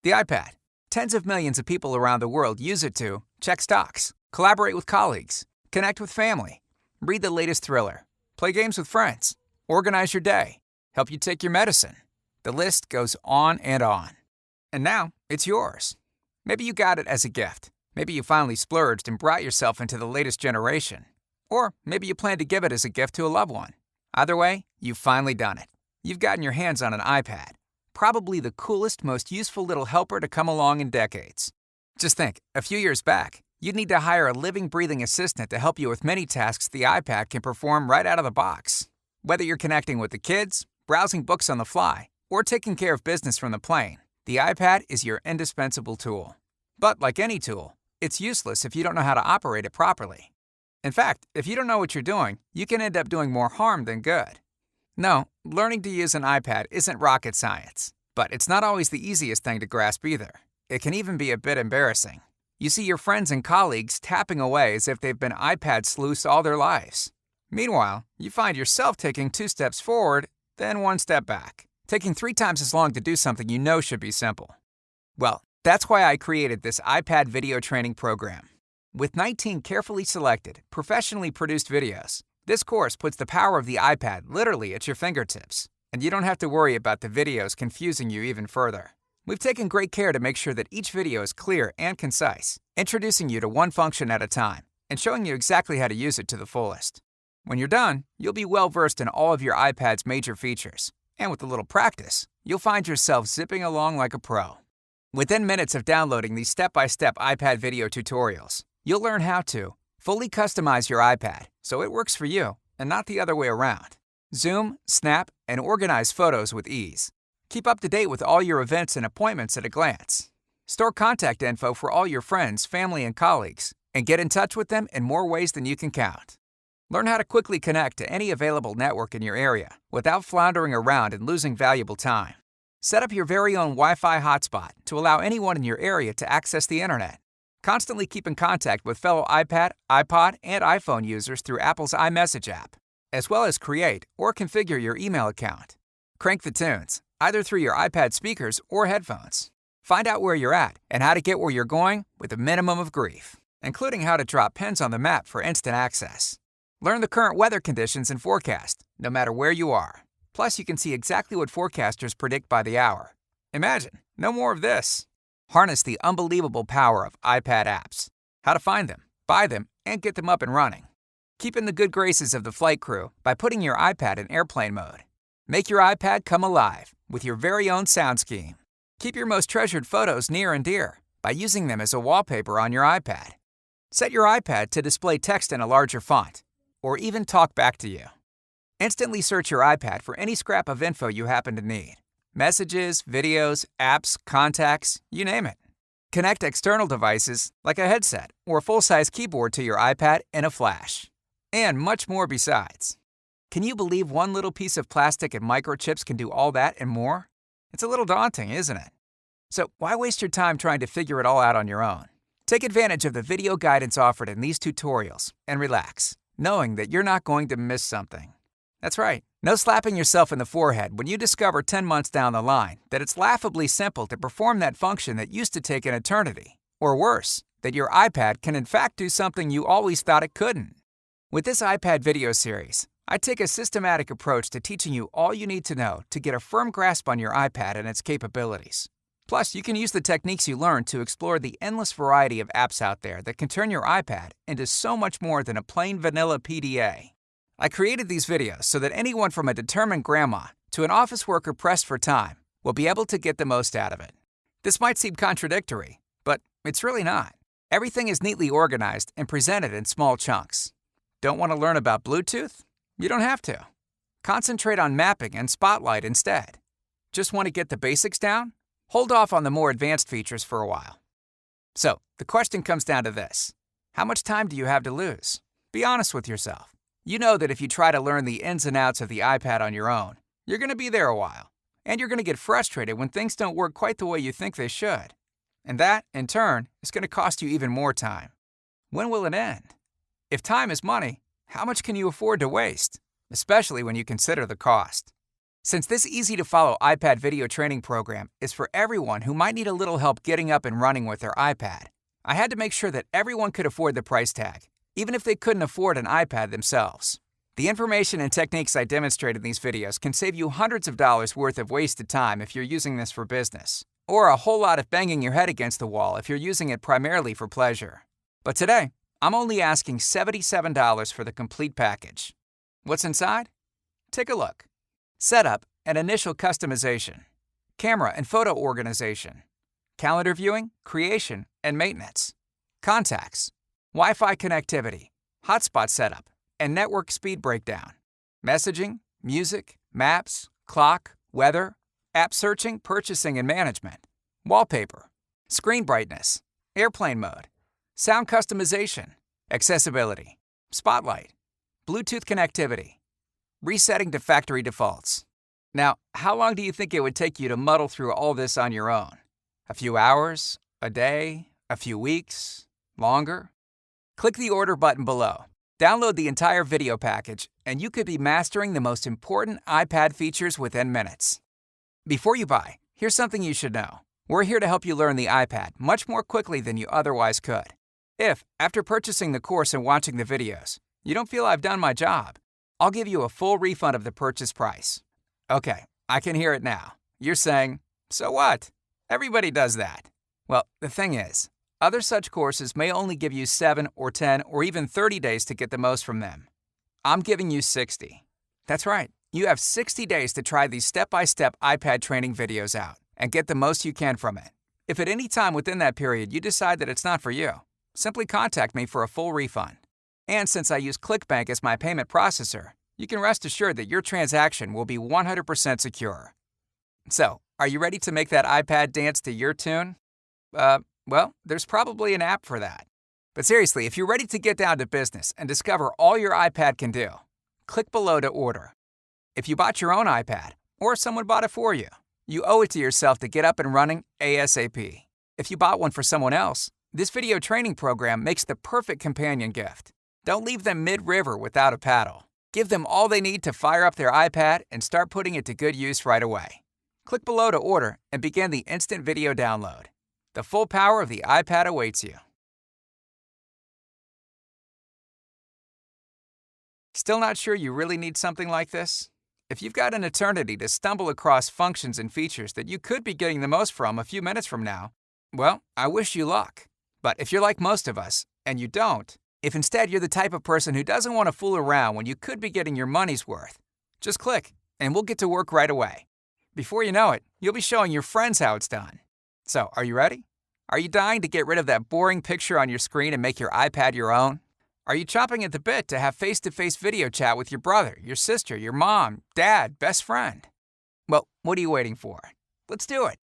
The iPad. Tens of millions of people around the world use it to check stocks, collaborate with colleagues, connect with family, read the latest thriller, play games with friends, organize your day, help you take your medicine. The list goes on and on. And now, it's yours. Maybe you got it as a gift. Maybe you finally splurged and brought yourself into the latest generation. Or maybe you plan to give it as a gift to a loved one. Either way, you've finally done it. You've gotten your hands on an iPad. Probably the coolest, most useful little helper to come along in decades. Just think, a few years back, you'd need to hire a living, breathing assistant to help you with many tasks the iPad can perform right out of the box. Whether you're connecting with the kids, browsing books on the fly, or taking care of business from the plane, the iPad is your indispensable tool. But like any tool, it's useless if you don't know how to operate it properly. In fact, if you don't know what you're doing, you can end up doing more harm than good. No, learning to use an iPad isn't rocket science, but it's not always the easiest thing to grasp either. It can even be a bit embarrassing. You see your friends and colleagues tapping away as if they've been iPad sleuths all their lives. Meanwhile, you find yourself taking 2 steps forward, then 1 step back, taking 3 times as long to do something you know should be simple. Well, that's why I created this iPad video training program. With 19 carefully selected, professionally produced videos, this course puts the power of the iPad literally at your fingertips, and you don't have to worry about the videos confusing you even further. We've taken great care to make sure that each video is clear and concise, introducing you to one function at a time and showing you exactly how to use it to the fullest. When you're done, you'll be well versed in all of your iPad's major features, and with a little practice, you'll find yourself zipping along like a pro. Within minutes of downloading these step-by-step iPad video tutorials, you'll learn how to fully customize your iPad so it works for you and not the other way around. Zoom, snap, and organize photos with ease. Keep up to date with all your events and appointments at a glance. Store contact info for all your friends, family, and colleagues, and get in touch with them in more ways than you can count. Learn how to quickly connect to any available network in your area without floundering around and losing valuable time. Set up your very own Wi-Fi hotspot to allow anyone in your area to access the internet. Constantly keep in contact with fellow iPad, iPod, and iPhone users through Apple's iMessage app, as well as create or configure your email account. Crank the tunes, either through your iPad speakers or headphones. Find out where you're at and how to get where you're going with a minimum of grief, including how to drop pins on the map for instant access. Learn the current weather conditions and forecast, no matter where you are. Plus, you can see exactly what forecasters predict by the hour. Imagine, no more of this. Harness the unbelievable power of iPad apps. How to find them, buy them, and get them up and running. Keep in the good graces of the flight crew by putting your iPad in airplane mode. Make your iPad come alive with your very own sound scheme. Keep your most treasured photos near and dear by using them as a wallpaper on your iPad. Set your iPad to display text in a larger font, or even talk back to you. Instantly search your iPad for any scrap of info you happen to need. Messages, videos, apps, contacts, you name it. Connect external devices like a headset or a full-size keyboard to your iPad in a flash. And much more besides. Can you believe one little piece of plastic and microchips can do all that and more? It's a little daunting, isn't it? So why waste your time trying to figure it all out on your own? Take advantage of the video guidance offered in these tutorials and relax, knowing that you're not going to miss something. That's right. No slapping yourself in the forehead when you discover 10 months down the line that it's laughably simple to perform that function that used to take an eternity. Or worse, that your iPad can in fact do something you always thought it couldn't. With this iPad video series, I take a systematic approach to teaching you all you need to know to get a firm grasp on your iPad and its capabilities. Plus, you can use the techniques you learned to explore the endless variety of apps out there that can turn your iPad into so much more than a plain vanilla PDA. I created these videos so that anyone from a determined grandma to an office worker pressed for time will be able to get the most out of it. This might seem contradictory, but it's really not. Everything is neatly organized and presented in small chunks. Don't want to learn about Bluetooth? You don't have to. Concentrate on mapping and Spotlight instead. Just want to get the basics down? Hold off on the more advanced features for a while. So, the question comes down to this. How much time do you have to lose? Be honest with yourself. You know that if you try to learn the ins and outs of the iPad on your own, you're going to be there a while. And you're going to get frustrated when things don't work quite the way you think they should. And that, in turn, is going to cost you even more time. When will it end? If time is money, how much can you afford to waste? Especially when you consider the cost. Since this easy-to-follow iPad video training program is for everyone who might need a little help getting up and running with their iPad, I had to make sure that everyone could afford the price tag, even if they couldn't afford an iPad themselves. The information and techniques I demonstrate in these videos can save you hundreds of dollars worth of wasted time if you're using this for business, or a whole lot of banging your head against the wall if you're using it primarily for pleasure. But today, I'm only asking $77 for the complete package. What's inside? Take a look. Setup and initial customization, camera and photo organization, calendar viewing, creation, and maintenance, contacts, Wi-Fi connectivity, hotspot setup, and network speed breakdown, messaging, music, maps, clock, weather, app searching, purchasing and management, wallpaper, screen brightness, airplane mode, sound customization, accessibility, spotlight, Bluetooth connectivity, resetting to factory defaults. Now, how long do you think it would take you to muddle through all this on your own? A few hours? A day? A few weeks? Longer? Click the order button below. Download the entire video package, and you could be mastering the most important iPad features within minutes. Before you buy, here's something you should know. We're here to help you learn the iPad much more quickly than you otherwise could. If, after purchasing the course and watching the videos, you don't feel I've done my job, I'll give you a full refund of the purchase price. Okay, I can hear it now. You're saying, so what? Everybody does that. Well, the thing is, other such courses may only give you 7 or 10 or even 30 days to get the most from them. I'm giving you 60. That's right. You have 60 days to try these step-by-step iPad training videos out and get the most you can from it. If at any time within that period you decide that it's not for you, simply contact me for a full refund. And since I use ClickBank as my payment processor, you can rest assured that your transaction will be 100% secure. So, are you ready to make that iPad dance to your tune? Well, there's probably an app for that. But seriously, if you're ready to get down to business and discover all your iPad can do, click below to order. If you bought your own iPad, or someone bought it for you, you owe it to yourself to get up and running ASAP. If you bought one for someone else, this video training program makes the perfect companion gift. Don't leave them mid-river without a paddle. Give them all they need to fire up their iPad and start putting it to good use right away. Click below to order and begin the instant video download. The full power of the iPad awaits you. Still not sure you really need something like this? If you've got an eternity to stumble across functions and features that you could be getting the most from a few minutes from now, well, I wish you luck. But if you're like most of us, and you don't, if instead you're the type of person who doesn't want to fool around when you could be getting your money's worth, just click, and we'll get to work right away. Before you know it, you'll be showing your friends how it's done. So, are you ready? Are you dying to get rid of that boring picture on your screen and make your iPad your own? Are you chomping at the bit to have face-to-face video chat with your brother, your sister, your mom, dad, best friend? Well, what are you waiting for? Let's do it.